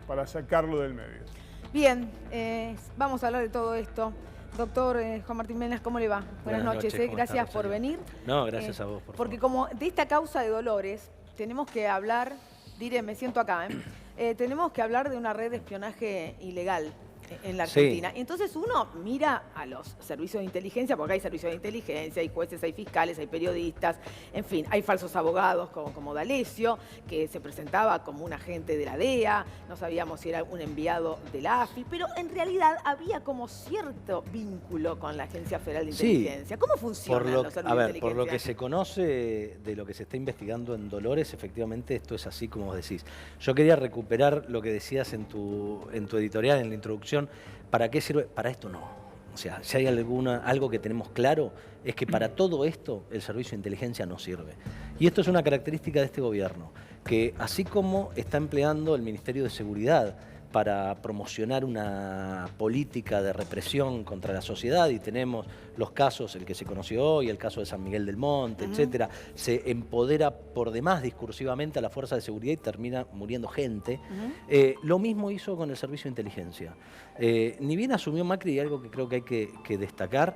para sacarlo del medio. Bien, vamos a hablar de todo esto. Doctor Juan Martín Menas, ¿cómo le va? Buenas noches, gracias por venir. No, gracias a vos, por Porque favor. como de esta causa de Dolores, tenemos que hablar, diré, me siento acá, tenemos que hablar de una red de espionaje ilegal en la Argentina. Sí. Entonces uno mira a los servicios de inteligencia, porque hay servicios de inteligencia, hay jueces, hay fiscales, hay periodistas, en fin, hay falsos abogados como D'Alessio, que se presentaba como un agente de la DEA, no sabíamos si era un enviado de la AFI, pero en realidad había como cierto vínculo con la Agencia Federal de Inteligencia. ¿Cómo funcionan los servicios de inteligencia? Por lo que se conoce de lo que se está investigando en Dolores, efectivamente esto es así como vos decís. Yo quería recuperar lo que decías en tu editorial, en la introducción. ¿Para qué sirve? Para esto no. O sea, si hay algo que tenemos claro, es que para todo esto el servicio de inteligencia no sirve. Y esto es una característica de este gobierno, que así como está empleando el Ministerio de Seguridad para promocionar una política de represión contra la sociedad, y tenemos los casos, el que se conoció hoy, el caso de San Miguel del Monte, etcétera, se empodera por demás discursivamente a la fuerza de seguridad y termina muriendo gente. Lo mismo hizo con el servicio de inteligencia. Ni bien asumió Macri, y algo que creo que hay que destacar,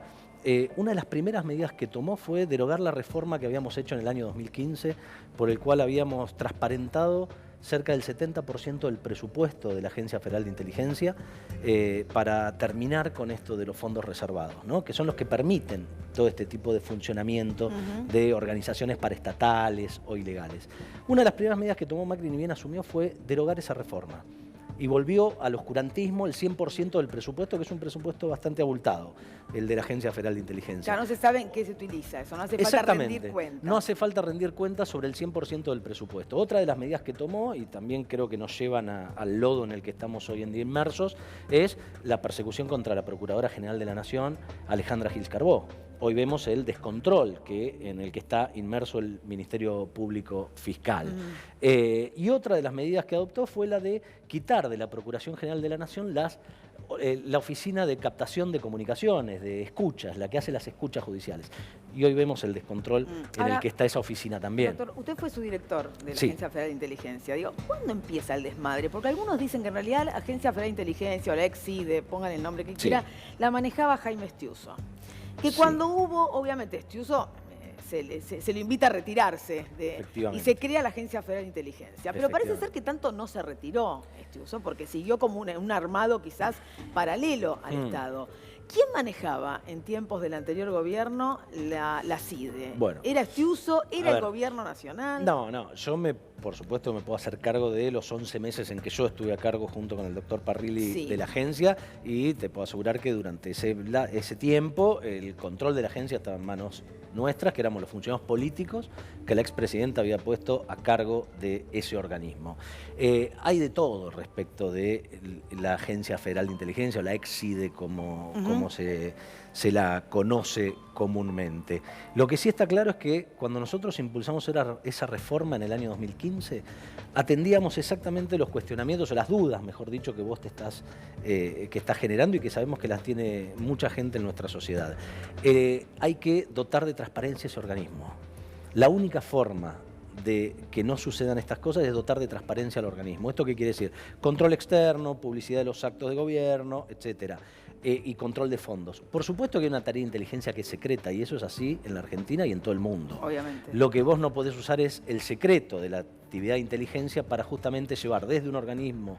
una de las primeras medidas que tomó fue derogar la reforma que habíamos hecho en el año 2015, por el cual habíamos transparentado cerca del 70% del presupuesto de la Agencia Federal de Inteligencia para terminar con esto de los fondos reservados, ¿no? Que son los que permiten todo este tipo de funcionamiento de organizaciones paraestatales o ilegales. Una de las primeras medidas que tomó Macri, ni bien asumió, fue derogar esa reforma. Y volvió al oscurantismo el 100% del presupuesto, que es un presupuesto bastante abultado, el de la Agencia Federal de Inteligencia. Ya no se sabe en qué se utiliza eso, no hace falta rendir cuentas. No hace falta rendir cuentas sobre el 100% del presupuesto. Otra de las medidas que tomó, y también creo que nos llevan al lodo en el que estamos hoy en día inmersos, es la persecución contra la Procuradora General de la Nación, Alejandra Gils Carbó. Hoy vemos el descontrol en el que está inmerso el Ministerio Público Fiscal. Y otra de las medidas que adoptó fue la de quitar de la Procuración General de la Nación la oficina de captación de comunicaciones, de escuchas, la que hace las escuchas judiciales. Y hoy vemos el descontrol en el que está esa oficina también. Doctor, usted fue su director de la Agencia Federal de Inteligencia. Digo, ¿cuándo empieza el desmadre? Porque algunos dicen que en realidad la Agencia Federal de Inteligencia o la ex-CIDE, pongan el nombre que quiera, la manejaba Jaime Estiuso. Que cuando hubo, obviamente, Estiuso se le invita a retirarse y se crea la Agencia Federal de Inteligencia. Pero parece ser que tanto no se retiró Estiuso, porque siguió como un armado quizás paralelo al Estado. ¿Quién manejaba en tiempos del anterior gobierno la CIDE? Bueno, ¿Era Estiuso? ¿Era el gobierno nacional? No, yo por supuesto me puedo hacer cargo de los 11 meses en que yo estuve a cargo junto con el doctor Parrilli de la agencia, y te puedo asegurar que durante ese tiempo el control de la agencia estaba en manos nuestras, que éramos los funcionarios políticos que la expresidenta había puesto a cargo de ese organismo. Hay de todo respecto de la Agencia Federal de Inteligencia, o la ex-CIDE como se la conoce comúnmente. Lo que sí está claro es que cuando nosotros impulsamos esa reforma en el año 2015, atendíamos exactamente los cuestionamientos, o las dudas, mejor dicho, que vos que estás generando y que sabemos que las tiene mucha gente en nuestra sociedad. Hay que dotar de transparencia ese organismo. La única forma de que no sucedan estas cosas es dotar de transparencia al organismo. ¿Esto qué quiere decir? Control externo, publicidad de los actos de gobierno, etcétera. Y control de fondos. Por supuesto que hay una tarea de inteligencia que es secreta, y eso es así en la Argentina y en todo el mundo. Obviamente. Lo que vos no podés usar es el secreto de la actividad de inteligencia para justamente llevar desde un organismo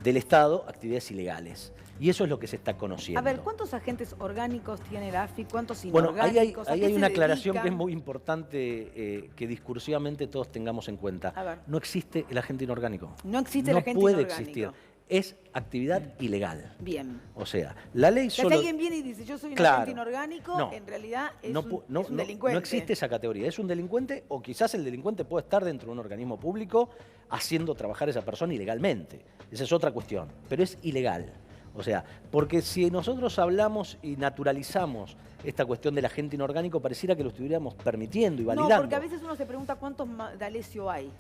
del Estado actividades ilegales. Y eso es lo que se está conociendo. A ver, ¿cuántos agentes orgánicos tiene la AFI? ¿Cuántos inorgánicos? Bueno, ahí hay una aclaración que es muy importante que discursivamente todos tengamos en cuenta. A ver. No existe el agente inorgánico. No existe el agente inorgánico. No puede existir. Es actividad ilegal. Bien. O sea, la ley solo... Si alguien viene y dice, yo soy un agente inorgánico, en realidad es un delincuente. No existe esa categoría. Es un delincuente, o quizás el delincuente puede estar dentro de un organismo público haciendo trabajar a esa persona ilegalmente. Esa es otra cuestión. Pero es ilegal. O sea, porque si nosotros hablamos y naturalizamos esta cuestión del agente inorgánico, pareciera que lo estuviéramos permitiendo y validando. No, porque a veces uno se pregunta cuántos D'Alessio hay.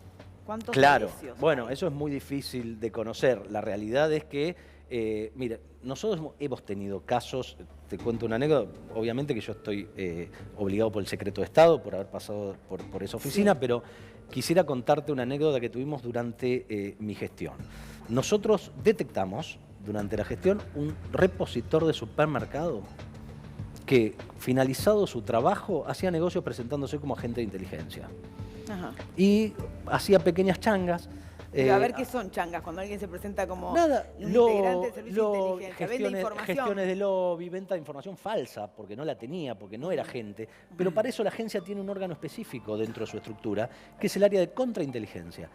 ¿Cuántos Claro, indicios bueno, hay? eso es muy difícil de conocer. La realidad es que, mira, nosotros hemos tenido casos, te cuento una anécdota, obviamente que yo estoy obligado por el secreto de Estado, por haber pasado por esa oficina, Sí. pero quisiera contarte una anécdota que tuvimos durante mi gestión. Nosotros detectamos durante la gestión un repositor de supermercado que, finalizado su trabajo, hacía negocios presentándose como agente de inteligencia. Ajá. Y hacía pequeñas changas. Pero a ver qué son changas, cuando alguien se presenta como Nada, un integrante del servicio de inteligencia. Vende información. gestiones de lobby, venta de información falsa, porque no la tenía, porque no era agente. Pero para eso la agencia tiene un órgano específico dentro de su estructura, que es el área de contrainteligencia.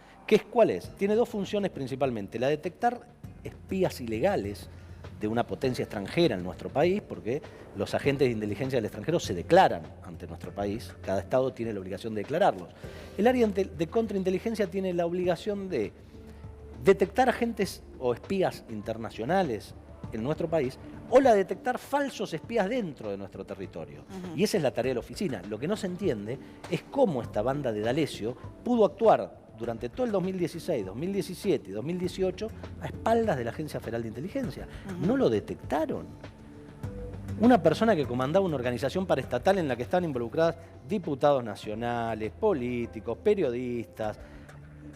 ¿Cuál es? Tiene dos funciones principalmente. La de detectar espías ilegales de una potencia extranjera en nuestro país, porque los agentes de inteligencia del extranjero se declaran ante nuestro país, cada estado tiene la obligación de declararlos. El área de contrainteligencia tiene la obligación de detectar agentes o espías internacionales en nuestro país, o la de detectar falsos espías dentro de nuestro territorio. Y esa es la tarea de la oficina. Lo que no se entiende es cómo esta banda de D'Alessio pudo actuar durante todo el 2016, 2017 y 2018 a espaldas de la Agencia Federal de Inteligencia. No lo detectaron. Una persona que comandaba una organización paraestatal en la que estaban involucradas diputados nacionales, políticos, periodistas,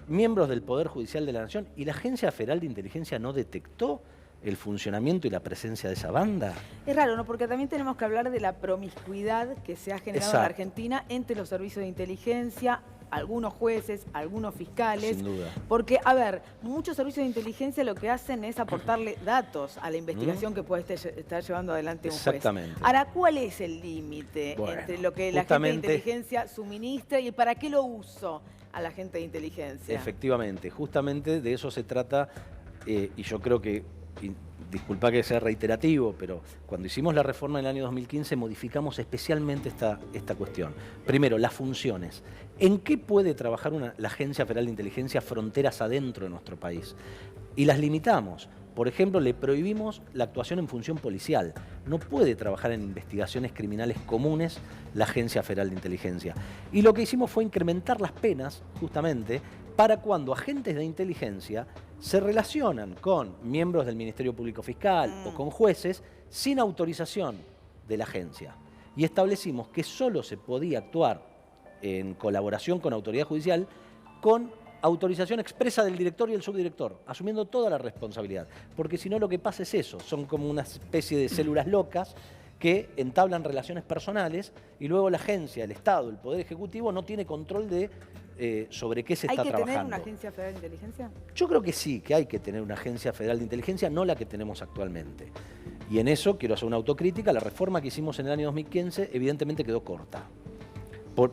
miembros del Poder Judicial de la Nación, y la Agencia Federal de Inteligencia no detectó el funcionamiento y la presencia de esa banda. Es raro, ¿no? Porque también tenemos que hablar de la promiscuidad que se ha generado en la Argentina entre los servicios de inteligencia, algunos jueces, algunos fiscales. Sin duda. Porque, a ver, muchos servicios de inteligencia lo que hacen es aportarle datos a la investigación que puede estar llevando adelante un juez. Exactamente. Ahora, ¿cuál es el límite entre lo que la gente de inteligencia suministra y para qué lo uso a la gente de inteligencia? Efectivamente, justamente de eso se trata, y yo creo que, disculpa que sea reiterativo, pero cuando hicimos la reforma en el año 2015 modificamos especialmente esta cuestión. Primero, las funciones. ¿En qué puede trabajar la Agencia Federal de Inteligencia fronteras adentro de nuestro país? Y las limitamos. Por ejemplo, le prohibimos la actuación en función policial. No puede trabajar en investigaciones criminales comunes la Agencia Federal de Inteligencia. Y lo que hicimos fue incrementar las penas, justamente, para cuando agentes de inteligencia se relacionan con miembros del Ministerio Público Fiscal o con jueces sin autorización de la agencia. Y establecimos que solo se podía actuar en colaboración con autoridad judicial con autorización expresa del director y el subdirector, asumiendo toda la responsabilidad. Porque si no, lo que pasa es eso, son como una especie de células locas que entablan relaciones personales y luego la agencia, el Estado, el Poder Ejecutivo no tiene control de sobre qué se está trabajando. ¿Hay que tener una agencia federal de inteligencia? Yo creo que sí, que hay que tener una agencia federal de inteligencia, no la que tenemos actualmente. Y en eso quiero hacer una autocrítica. La reforma que hicimos en el año 2015 evidentemente quedó corta.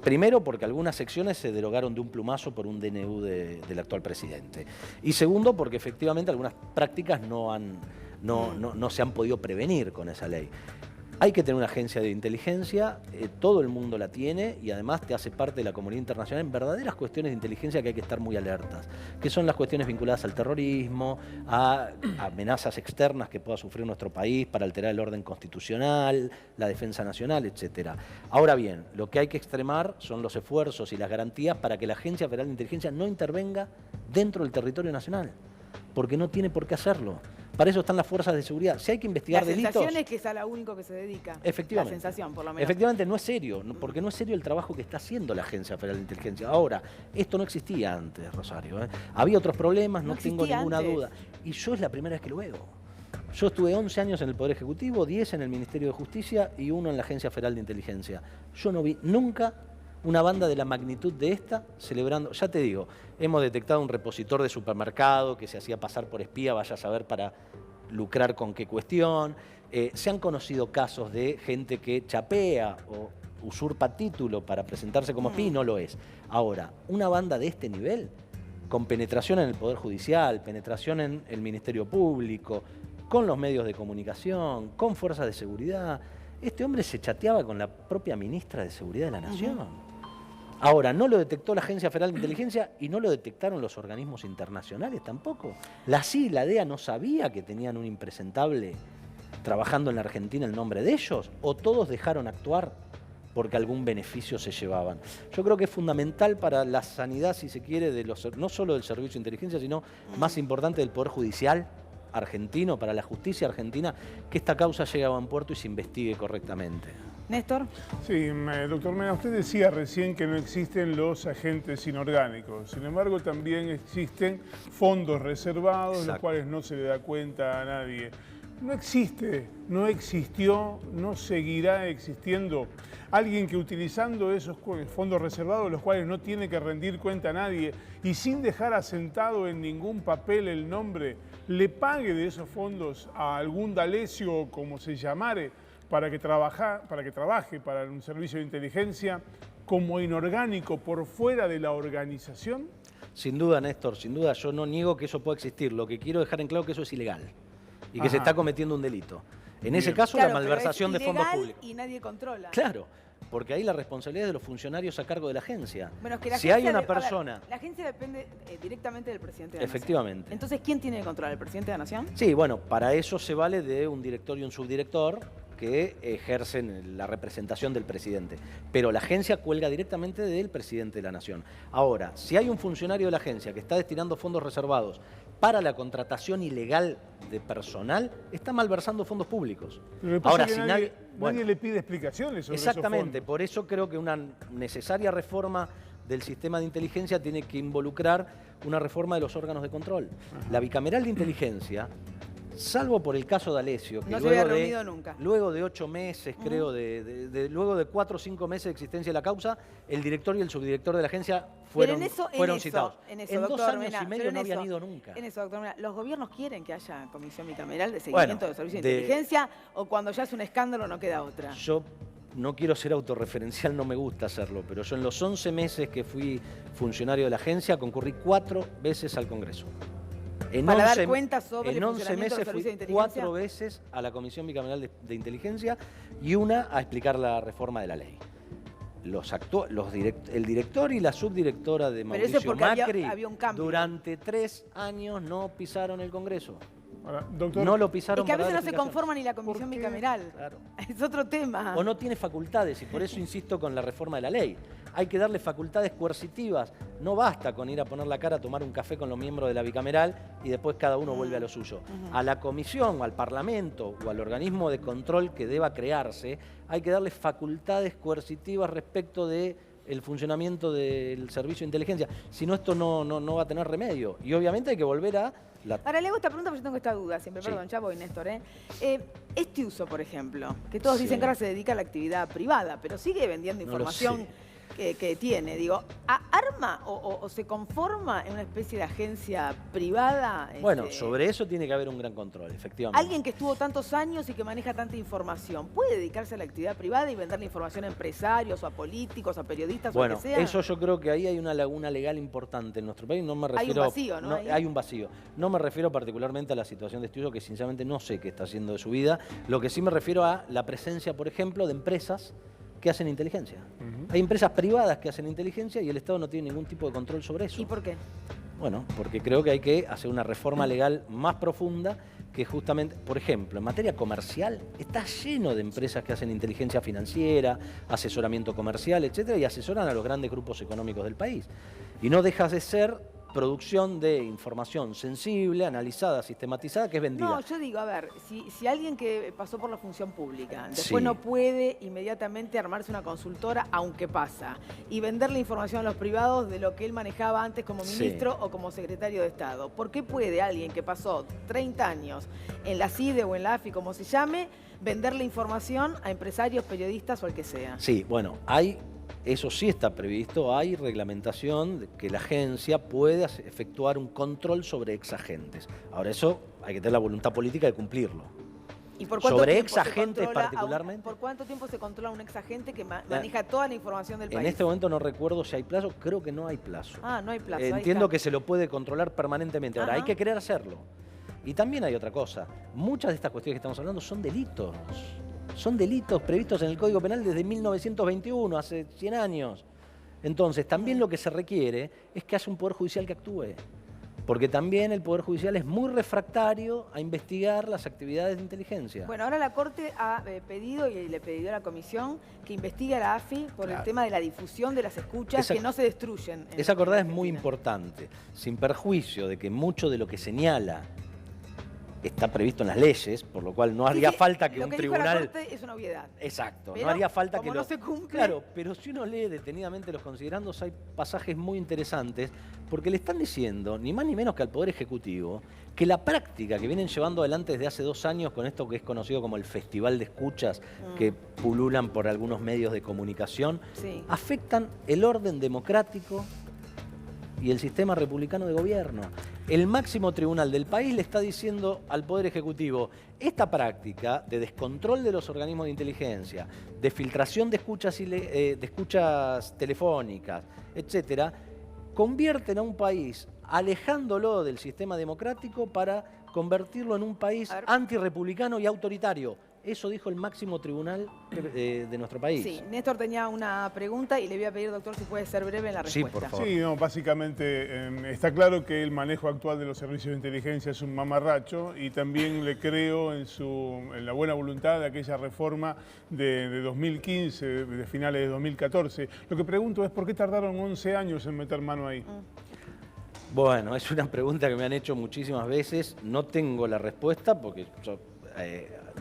Primero, porque algunas secciones se derogaron de un plumazo por un DNU del actual presidente. Y segundo, porque efectivamente algunas prácticas no se han podido prevenir con esa ley. Hay que tener una agencia de inteligencia, todo el mundo la tiene y además te hace parte de la comunidad internacional en verdaderas cuestiones de inteligencia que hay que estar muy alertas, que son las cuestiones vinculadas al terrorismo, a amenazas externas que pueda sufrir nuestro país para alterar el orden constitucional, la defensa nacional, etc. Ahora bien, lo que hay que extremar son los esfuerzos y las garantías para que la Agencia Federal de Inteligencia no intervenga dentro del territorio nacional, porque no tiene por qué hacerlo. Para eso están las fuerzas de seguridad. Si hay que investigar delitos... La sensación es que es a lo único que se dedica. Efectivamente. La sensación, por lo menos. Efectivamente, no es serio, porque no es serio el trabajo que está haciendo la Agencia Federal de Inteligencia. Ahora, esto no existía antes, Rosario. Había otros problemas, no tengo ninguna duda. Y yo es la primera vez que lo veo. Yo estuve 11 años en el Poder Ejecutivo, 10 en el Ministerio de Justicia y 1 en la Agencia Federal de Inteligencia. Yo no vi nunca una banda de la magnitud de esta celebrando. Ya te digo, hemos detectado un repositor de supermercado que se hacía pasar por espía, vaya a saber para lucrar con qué cuestión. Se han conocido casos de gente que chapea o usurpa título para presentarse como espía y no lo es. Ahora, una banda de este nivel, con penetración en el Poder Judicial, penetración en el Ministerio Público, con los medios de comunicación, con fuerzas de seguridad, este hombre se chateaba con la propia ministra de Seguridad de la Nación. Ahora, no lo detectó la Agencia Federal de Inteligencia y no lo detectaron los organismos internacionales tampoco. La CIA y la DEA no sabía que tenían un impresentable trabajando en la Argentina en nombre de ellos, o todos dejaron actuar porque algún beneficio se llevaban. Yo creo que es fundamental para la sanidad, si se quiere, no solo del Servicio de Inteligencia, sino más importante del Poder Judicial argentino, para la justicia argentina, que esta causa llegue a buen puerto y se investigue correctamente. Néstor. Sí, doctor Mena, usted decía recién que no existen los agentes inorgánicos. Sin embargo, también existen fondos reservados, Exacto. Los cuales no se le da cuenta a nadie. No existe, no existió, no seguirá existiendo alguien que utilizando esos fondos reservados, los cuales no tiene que rendir cuenta a nadie, y sin dejar asentado en ningún papel el nombre, le pague de esos fondos a algún D'Alessio, como se llamare, para que trabaje para un servicio de inteligencia como inorgánico por fuera de la organización? Sin duda, Néstor, sin duda. Yo no niego que eso pueda existir. Lo que quiero dejar en claro es que eso es ilegal y que se está cometiendo un delito. En ese caso, claro, la malversación de fondos públicos. Y nadie controla. Claro, porque ahí la responsabilidad es de los funcionarios a cargo de la agencia. Bueno, es que la si hay una persona... la agencia depende directamente del presidente de la Efectivamente. Nación. Entonces, ¿quién tiene que controlar? ¿El presidente de la Nación? Sí, bueno, para eso se vale de un director y un subdirector que ejercen la representación del presidente. Pero la agencia cuelga directamente del presidente de la Nación. Ahora, si hay un funcionario de la agencia que está destinando fondos reservados para la contratación ilegal de personal, está malversando fondos públicos. Ahora, si nadie le pide explicaciones sobre exactamente, esos fondos. por eso creo que una necesaria reforma del sistema de inteligencia tiene que involucrar una reforma de los órganos de control. Ajá. La bicameral de inteligencia, salvo por el caso D'Alessio, que no se había reunido nunca. Luego de 8 meses, creo, luego de 4 o 5 meses de existencia de la causa, el director y el subdirector de la agencia fueron citados. En 2 años y medio no habían ido nunca. En eso, doctor Mena, ¿los gobiernos quieren que haya comisión bicameral de seguimiento del servicio de inteligencia o cuando ya es un escándalo no queda otra? Yo no quiero ser autorreferencial, no me gusta hacerlo, pero yo en los 11 meses que fui funcionario de la agencia concurrí 4 veces al Congreso. Para dar cuenta sobre el funcionamiento del servicio de inteligencia. 4 veces a la Comisión Bicameral de Inteligencia y una a explicar la reforma de la ley. El director y la subdirectora de Mauricio Macri había un cambio. Durante 3 años no pisaron el Congreso. Ahora, doctor, no lo pisaron. Es que a veces no se conforma ni la comisión bicameral. Claro. Es otro tema. O no tiene facultades, y por eso insisto con la reforma de la ley. Hay que darle facultades coercitivas. No basta con ir a poner la cara a tomar un café con los miembros de la bicameral y después cada uno vuelve a lo suyo. A la comisión o al parlamento o al organismo de control que deba crearse, hay que darle facultades coercitivas respecto de el funcionamiento del servicio de inteligencia. Si no, esto no va a tener remedio. Y obviamente hay que volver a... Ahora le hago esta pregunta porque yo tengo esta duda siempre. Sí. Perdón, ya voy, Néstor. Este uso, por ejemplo, que todos dicen que ahora se dedica a la actividad privada, pero sigue vendiendo información que tiene. Digo, ¿arma o se conforma en una especie de agencia privada? Bueno, sobre eso tiene que haber un gran control, efectivamente. Alguien que estuvo tantos años y que maneja tanta información, ¿puede dedicarse a la actividad privada y vender la información a empresarios, o a políticos, a periodistas, o a lo que sea? Eso yo creo que ahí hay una laguna legal importante en nuestro país. No me refiero, hay un vacío, ¿no? Hay un vacío. No me refiero particularmente a la situación de Estudio, que sinceramente no sé qué está haciendo de su vida. Lo que sí me refiero a la presencia, por ejemplo, de empresas que hacen inteligencia. Hay empresas privadas que hacen inteligencia y el Estado no tiene ningún tipo de control sobre eso. ¿Y por qué? Bueno, porque creo que hay que hacer una reforma legal más profunda que justamente, por ejemplo, en materia comercial, está lleno de empresas que hacen inteligencia financiera, asesoramiento comercial, etcétera, y asesoran a los grandes grupos económicos del país. Y no dejas de ser producción de información sensible, analizada, sistematizada, que es vendida. No, yo digo, a ver, si alguien que pasó por la función pública después no puede inmediatamente armarse una consultora, aunque pasa, y venderle información a los privados de lo que él manejaba antes como ministro o como secretario de Estado, ¿por qué puede alguien que pasó 30 años en la CIDE o en la AFI, como se llame, venderle información a empresarios, periodistas o al que sea? Sí, bueno, eso sí está previsto, hay reglamentación de que la agencia puede efectuar un control sobre exagentes. Ahora eso hay que tener la voluntad política de cumplirlo. ¿Y por cuánto sobre tiempo exagentes particularmente? ¿Por cuánto tiempo se controla un exagente que maneja toda la información del país? En este momento no recuerdo si hay plazo, creo que no hay plazo. Ah, no hay plazo. Entiendo que se lo puede controlar permanentemente. Ahora, hay que querer hacerlo. Y también hay otra cosa. Muchas de estas cuestiones que estamos hablando son delitos. Son delitos previstos en el Código Penal desde 1921, hace 100 años. Entonces, también lo que se requiere es que haya un Poder Judicial que actúe. Porque también el Poder Judicial es muy refractario a investigar las actividades de inteligencia. Bueno, ahora la Corte ha pedido y le pidió a la Comisión que investigue a la AFI por el tema de la difusión de las escuchas que no se destruyen. Esa acordada es muy importante, sin perjuicio de que mucho de lo que señala está previsto en las leyes, por lo cual no haría falta que un tribunal... Lo que dijo la Corte es una obviedad. Exacto, pero no haría falta como que no se cumple... Claro, pero si uno lee detenidamente los considerandos, hay pasajes muy interesantes, porque le están diciendo, ni más ni menos que al Poder Ejecutivo, que la práctica que vienen llevando adelante desde hace 2 años con esto que es conocido como el Festival de Escuchas, que pululan por algunos medios de comunicación, afectan el orden democrático y el sistema republicano de gobierno. El máximo tribunal del país le está diciendo al Poder Ejecutivo, esta práctica de descontrol de los organismos de inteligencia, de filtración de escuchas telefónicas, etcétera, convierten a un país alejándolo del sistema democrático para convertirlo en un país antirrepublicano y autoritario. Eso dijo el máximo tribunal de nuestro país. Sí, Néstor tenía una pregunta y le voy a pedir, doctor, si puede ser breve en la respuesta. Sí, por favor. Sí, no, básicamente está claro que el manejo actual de los servicios de inteligencia es un mamarracho y también le creo en la buena voluntad de aquella reforma de 2015, de finales de 2014. Lo que pregunto es por qué tardaron 11 años en meter mano ahí. Bueno, es una pregunta que me han hecho muchísimas veces. No tengo la respuesta porque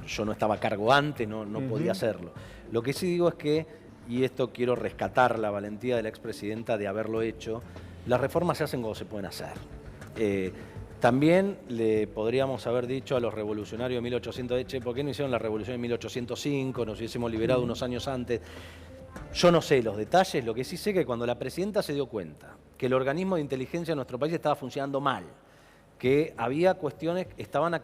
yo no estaba a cargo antes, no podía hacerlo. Lo que sí digo es que, y esto quiero rescatar la valentía de la expresidenta de haberlo hecho, las reformas se hacen cuando se pueden hacer. También le podríamos haber dicho a los revolucionarios de 1800, ¿por qué no hicieron la revolución en 1805? Nos hubiésemos liberado unos años antes. Yo no sé los detalles, lo que sí sé que cuando la presidenta se dio cuenta que el organismo de inteligencia de nuestro país estaba funcionando mal, que había cuestiones que estaban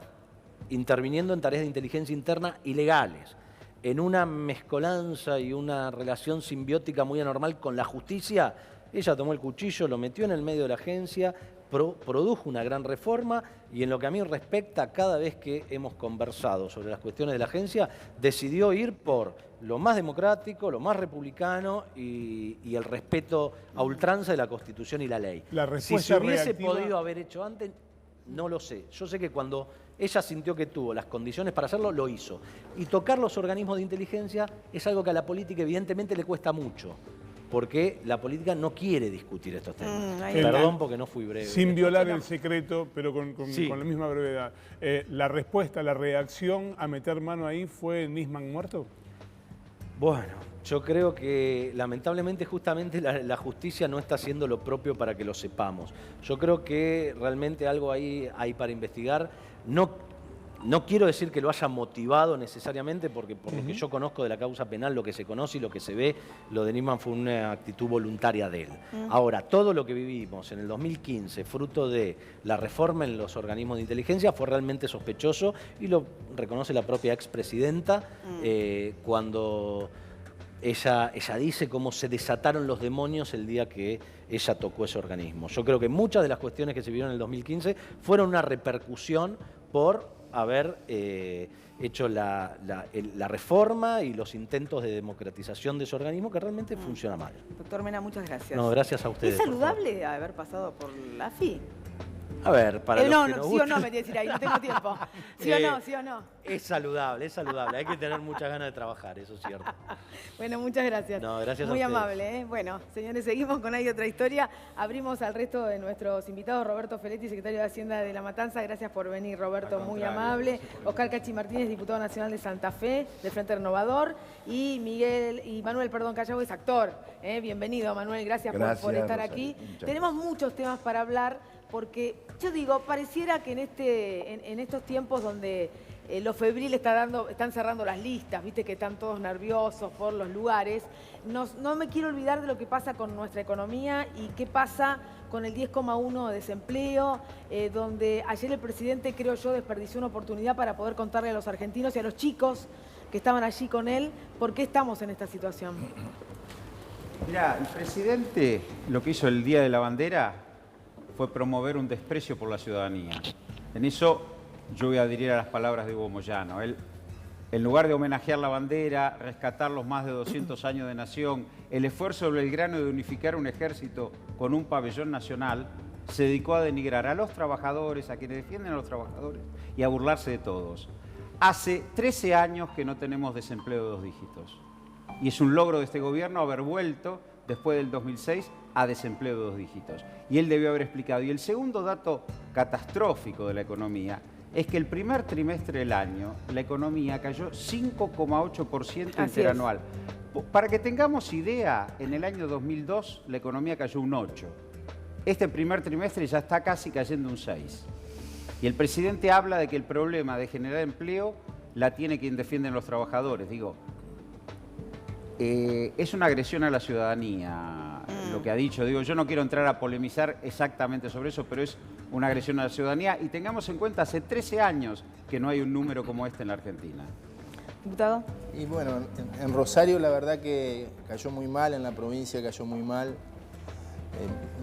interviniendo en tareas de inteligencia interna ilegales, en una mezcolanza y una relación simbiótica muy anormal con la justicia, ella tomó el cuchillo, lo metió en el medio de la agencia, produjo una gran reforma y en lo que a mí respecta, cada vez que hemos conversado sobre las cuestiones de la agencia, decidió ir por lo más democrático, lo más republicano y el respeto a ultranza de la Constitución y la ley. Si se hubiese podido haber hecho antes, no lo sé. Yo sé que cuando ella sintió que tuvo las condiciones para hacerlo, lo hizo. Y tocar los organismos de inteligencia es algo que a la política evidentemente le cuesta mucho, porque la política no quiere discutir estos temas. Perdón porque no fui breve. Sin violar el secreto, pero con la misma brevedad. ¿La respuesta, la reacción a meter mano ahí fue Nisman muerto? Bueno, yo creo que lamentablemente justamente la justicia no está haciendo lo propio para que lo sepamos. Yo creo que realmente algo ahí hay para investigar. No quiero decir que lo haya motivado necesariamente, porque por lo que yo conozco de la causa penal, lo que se conoce y lo que se ve, lo de Nisman fue una actitud voluntaria de él. Ahora, todo lo que vivimos en el 2015, fruto de la reforma en los organismos de inteligencia, fue realmente sospechoso y lo reconoce la propia expresidenta cuando ella dice cómo se desataron los demonios el día que ella tocó ese organismo. Yo creo que muchas de las cuestiones que se vieron en el 2015 fueron una repercusión por haber hecho la reforma y los intentos de democratización de ese organismo que realmente funciona mal. Doctor Mena, muchas gracias. No, gracias a ustedes. ¿Es saludable haber pasado por la AFI? A ver, para los que nos sí o no, me tienes que decir ahí, no tengo tiempo. Sí o no. Es saludable. Hay que tener muchas ganas de trabajar, eso es cierto. Bueno, muchas gracias. No, gracias muy a ustedes. amable, ¿eh? Bueno, señores, seguimos con Hay Otra Historia. Abrimos al resto de nuestros invitados. Roberto Feletti, secretario de Hacienda de La Matanza. Gracias por venir, Roberto, muy amable. Oscar Cachi Martínez, diputado nacional de Santa Fe, del Frente Renovador. Y Manuel Callao es actor. Bienvenido, Manuel, gracias por estar aquí. Tenemos muchos temas para hablar, porque yo digo, pareciera que en estos tiempos donde lo febril están cerrando las listas, viste que están todos nerviosos por los lugares, no me quiero olvidar de lo que pasa con nuestra economía y qué pasa con el 10,1 de desempleo, donde ayer el presidente, creo yo, desperdició una oportunidad para poder contarle a los argentinos y a los chicos que estaban allí con él por qué estamos en esta situación. Mirá, el presidente lo que hizo el Día de la Bandera fue promover un desprecio por la ciudadanía. En eso yo voy a adherir a las palabras de Hugo Moyano. Él, en lugar de homenajear la bandera, rescatar los más de 200 años de nación, el esfuerzo de Belgrano de unificar un ejército con un pabellón nacional, se dedicó a denigrar a los trabajadores, a quienes defienden a los trabajadores y a burlarse de todos. Hace 13 años que no tenemos desempleo de 2 dígitos. Y es un logro de este gobierno haber vuelto, después del 2006, a desempleo de 2 dígitos. Y él debió haber explicado. Y el segundo dato catastrófico de la economía es que el primer trimestre del año la economía cayó 5,8% interanual. Para que tengamos idea, en el año 2002 la economía cayó un 8%. Este primer trimestre ya está casi cayendo un 6%. Y el presidente habla de que el problema de generar empleo la tiene quien defiende a los trabajadores. Digo, es una agresión a la ciudadanía lo que ha dicho. Digo, yo no quiero entrar a polemizar exactamente sobre eso, pero es una agresión a la ciudadanía. Y tengamos en cuenta, hace 13 años que no hay un número como este en la Argentina. Diputado. Y bueno, en Rosario la verdad que cayó muy mal, en la provincia cayó muy mal.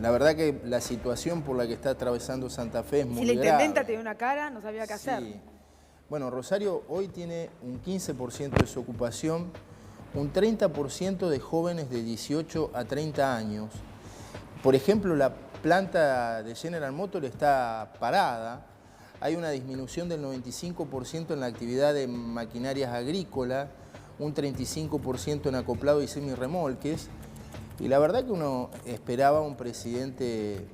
La verdad que la situación por la que está atravesando Santa Fe es muy grave. Si la intendenta tenía una cara, no sabía qué hacer. Bueno, Rosario hoy tiene un 15% de desocupación, un 30% de jóvenes de 18 a 30 años. Por ejemplo, la planta de General Motors está parada. Hay una disminución del 95% en la actividad de maquinarias agrícolas, un 35% en acoplado y semirremolques. Y la verdad que uno esperaba un presidente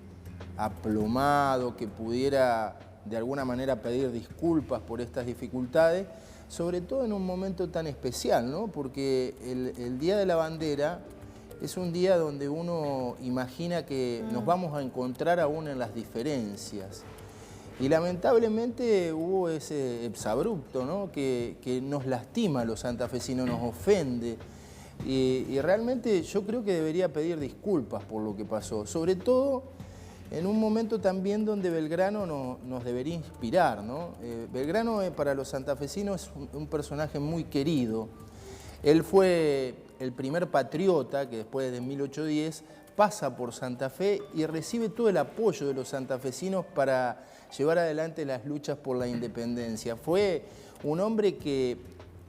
aplomado, que pudiera de alguna manera pedir disculpas por estas dificultades, sobre todo en un momento tan especial, ¿no? Porque el Día de la Bandera es un día donde uno imagina que nos vamos a encontrar aún en las diferencias. Y lamentablemente hubo ese exabrupto, ¿no? que nos lastima a los santafesinos, nos ofende. Y realmente yo creo que debería pedir disculpas por lo que pasó, sobre todo en un momento también donde Belgrano nos debería inspirar, ¿no? Belgrano para los santafesinos es un personaje muy querido. Él fue el primer patriota que después de 1810 pasa por Santa Fe y recibe todo el apoyo de los santafesinos para llevar adelante las luchas por la independencia. Fue un hombre que...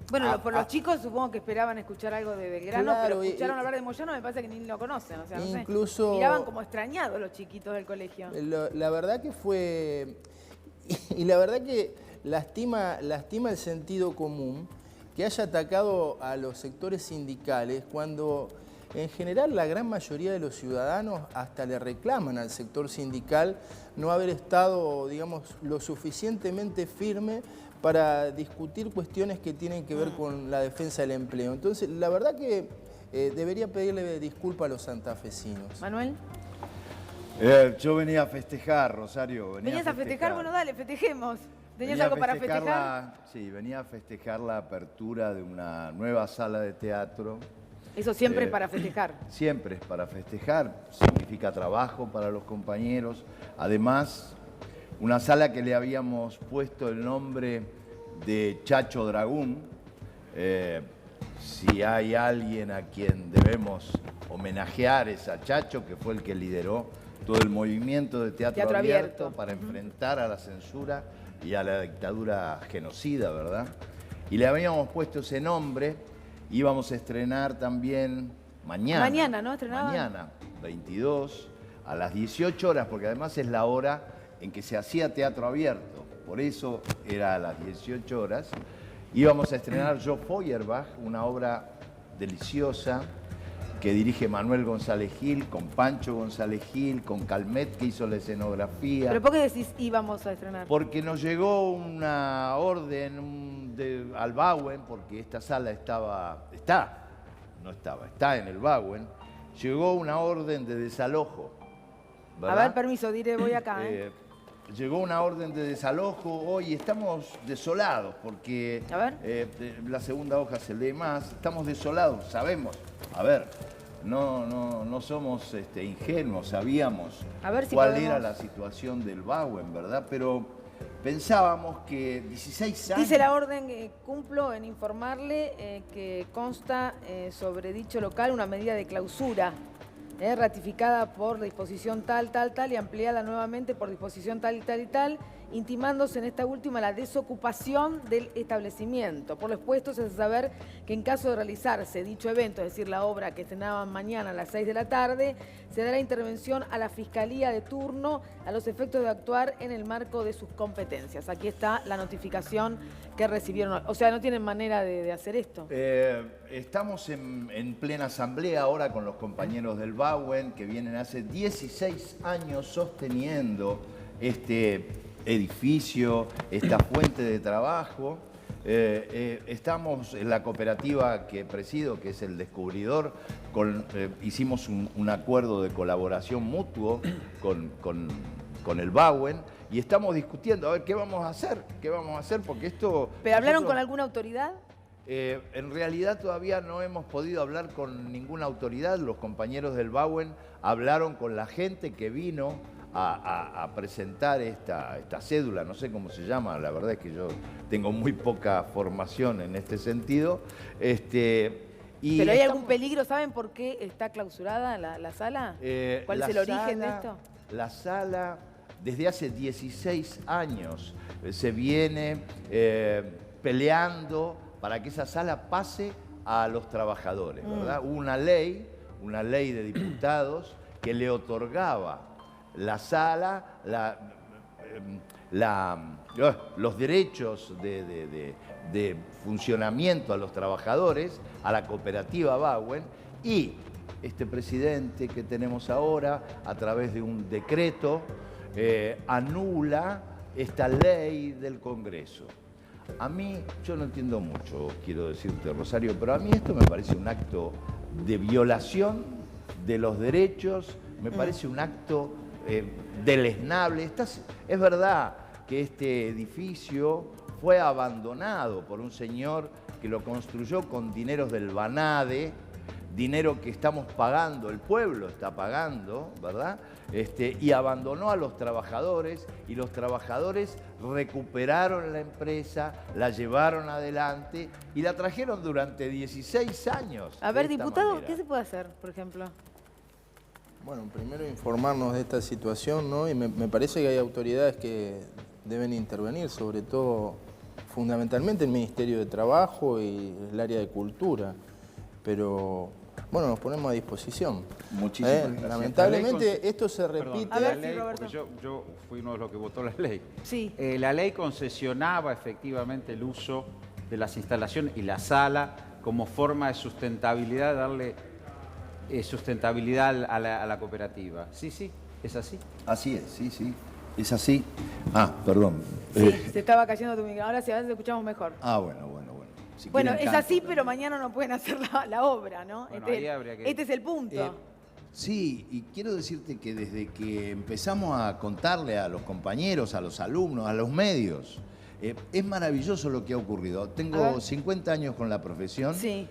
Bueno, por los chicos supongo que esperaban escuchar algo de Belgrano, claro, pero escucharon hablar de Moyano, me parece que ni lo conocen. O sea, incluso, no sé, miraban como extrañados los chiquitos del colegio. La verdad que fue... Y la verdad que lastima el sentido común que haya atacado a los sectores sindicales cuando en general la gran mayoría de los ciudadanos hasta le reclaman al sector sindical no haber estado, digamos, lo suficientemente firme para discutir cuestiones que tienen que ver con la defensa del empleo. Entonces, la verdad que debería pedirle disculpas a los santafesinos. Manuel. Yo venía a festejar, Rosario. ¿Venías a festejar? Bueno, dale, festejemos. ¿Tenías algo para festejar? Sí, venía a festejar la apertura de una nueva sala de teatro. Eso siempre es para festejar. Siempre es para festejar, significa trabajo para los compañeros. Además, una sala que le habíamos puesto el nombre de Chacho Dragún. Si hay alguien a quien debemos homenajear es a Chacho, que fue el que lideró todo el movimiento de teatro abierto para enfrentar a la censura y a la dictadura genocida, ¿verdad? Y le habíamos puesto ese nombre. Íbamos a estrenar también mañana. Mañana, ¿no? ¿Estrenaban? Mañana, 22, a las 18 horas, porque además es la hora en que se hacía teatro abierto. Por eso era a las 18 horas. Íbamos a estrenar Yo Feuerbach, una obra deliciosa que dirige Manuel González Gil, con Pancho González Gil, con Calmet, que hizo la escenografía. ¿Pero por qué decís íbamos a estrenar? Porque nos llegó una orden al Bauen, porque esta sala está en el Bauen. Llegó una orden de desalojo, ¿verdad? A ver, permiso, diré, voy acá. Llegó una orden de desalojo, hoy estamos desolados, porque a ver. La segunda hoja se lee más, estamos desolados, sabemos, a ver, no somos ingenuos, sabíamos cuál era la situación del Bauen, ¿verdad? Pero pensábamos que 16 años... Dice la orden, cumplo en informarle que consta sobre dicho local una medida de clausura ratificada por disposición tal y ampliada nuevamente por disposición tal y tal y tal, intimándose en esta última la desocupación del establecimiento. Por lo expuesto, se hace saber que en caso de realizarse dicho evento, es decir, la obra que estrenaban mañana a las 6 de la tarde, se dará intervención a la Fiscalía de turno a los efectos de actuar en el marco de sus competencias. Aquí está la notificación que recibieron. O sea, no tienen manera de hacer esto. Estamos en plena asamblea ahora con los compañeros del BAUEN que vienen hace 16 años sosteniendo este edificio, esta fuente de trabajo. Estamos en la cooperativa que presido, que es El Descubridor, hicimos un acuerdo de colaboración mutuo con el BAUEN y estamos discutiendo a ver qué vamos a hacer, porque esto... ¿Pero hablaron con alguna autoridad? En realidad todavía no hemos podido hablar con ninguna autoridad. Los compañeros del BAUEN hablaron con la gente que vino a presentar esta cédula, no sé cómo se llama, la verdad es que yo tengo muy poca formación en este sentido. ¿Pero hay algún peligro? ¿Saben por qué está clausurada la sala? ¿Cuál es el origen de esto? La sala, desde hace 16 años, se viene peleando para que esa sala pase a los trabajadores, ¿verdad? Hubo una ley de diputados que le otorgaba la sala, los derechos de funcionamiento a los trabajadores, a la cooperativa BAUEN, y este presidente que tenemos ahora, a través de un decreto, anula esta ley del Congreso. A mí, yo no entiendo mucho, quiero decirte, Rosario, pero a mí esto me parece un acto de violación de los derechos, me parece un acto deleznable. Es verdad que este edificio fue abandonado por un señor que lo construyó con dineros del Banade, dinero que estamos pagando, el pueblo está pagando, ¿verdad? Y abandonó a los trabajadores, y los trabajadores recuperaron la empresa, la llevaron adelante y la trajeron durante 16 años. A ver, diputado, ¿qué se puede hacer, por ejemplo? Bueno, primero informarnos de esta situación, ¿no? Y me parece que hay autoridades que deben intervenir, sobre todo, fundamentalmente el Ministerio de Trabajo y el área de Cultura. Pero, bueno, nos ponemos a disposición. Muchísimas gracias. Lamentablemente esto se repite... A ver, sí, Roberto. Yo fui uno de los que votó la ley. Sí. La ley concesionaba efectivamente el uso de las instalaciones y la sala como forma de sustentabilidad, darle sustentabilidad a la cooperativa. Sí, es así. Así es, sí. Es así. Ah, perdón. Sí, se estaba cayendo tu micrófono. Ahora sí, a veces escuchamos mejor. Ah, bueno. Si bueno, quieren, es así, pero mañana no pueden hacer la obra, ¿no? Bueno, ahí habría que... Este es el punto. Sí, y quiero decirte que desde que empezamos a contarle a los compañeros, a los alumnos, a los medios, es maravilloso lo que ha ocurrido. Tengo 50 años con la profesión. Sí.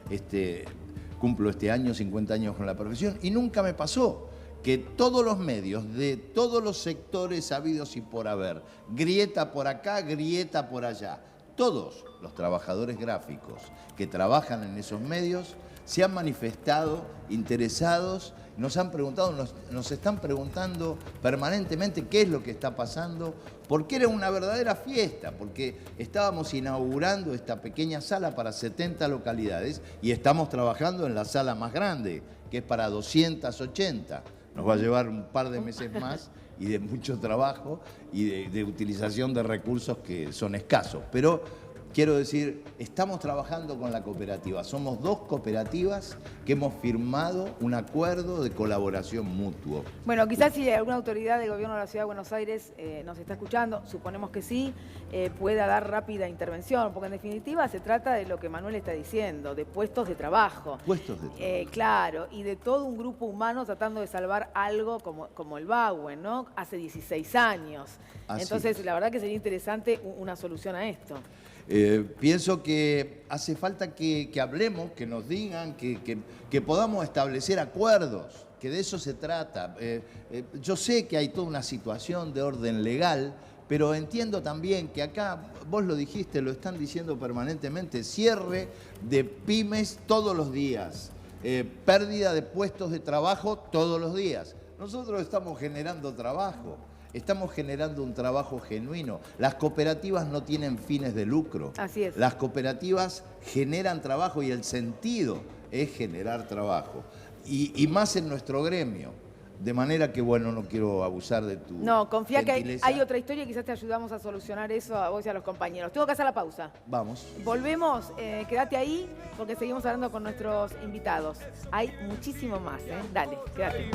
Cumplo este año 50 años con la profesión y nunca me pasó que todos los medios de todos los sectores habidos y por haber, grieta por acá, grieta por allá, todos los trabajadores gráficos que trabajan en esos medios se han manifestado interesados, nos están preguntando permanentemente qué es lo que está pasando, porque era una verdadera fiesta, porque estábamos inaugurando esta pequeña sala para 70 localidades y estamos trabajando en la sala más grande, que es para 280. Nos va a llevar un par de meses más y de mucho trabajo y de utilización de recursos que son escasos. Pero quiero decir, estamos trabajando con la cooperativa. Somos 2 cooperativas que hemos firmado un acuerdo de colaboración mutuo. Bueno, quizás si alguna autoridad del gobierno de la Ciudad de Buenos Aires nos está escuchando, suponemos que sí, pueda dar rápida intervención, porque en definitiva se trata de lo que Manuel está diciendo, de puestos de trabajo. Puestos de trabajo. Claro, y de todo un grupo humano tratando de salvar algo como el BAUEN, ¿no? Hace 16 años. Así Entonces, es. la verdad que sería interesante una solución a esto. Pienso que hace falta que hablemos, que nos digan, que podamos establecer acuerdos, que de eso se trata. Yo sé que hay toda una situación de orden legal, pero entiendo también que acá, vos lo dijiste, lo están diciendo permanentemente, cierre de pymes todos los días, pérdida de puestos de trabajo todos los días. Nosotros estamos generando trabajo. estamos generando un trabajo genuino. Las cooperativas no tienen fines de lucro. Así es. Las cooperativas generan trabajo y el sentido es generar trabajo. Y más en nuestro gremio. De manera que, bueno, no quiero abusar de tu No, confía gentileza. que hay otra historia y quizás te ayudamos a solucionar eso a vos y a los compañeros. Tengo que hacer la pausa. Vamos. Volvemos, quédate ahí porque seguimos hablando con nuestros invitados. Hay muchísimo más, Dale, quédate.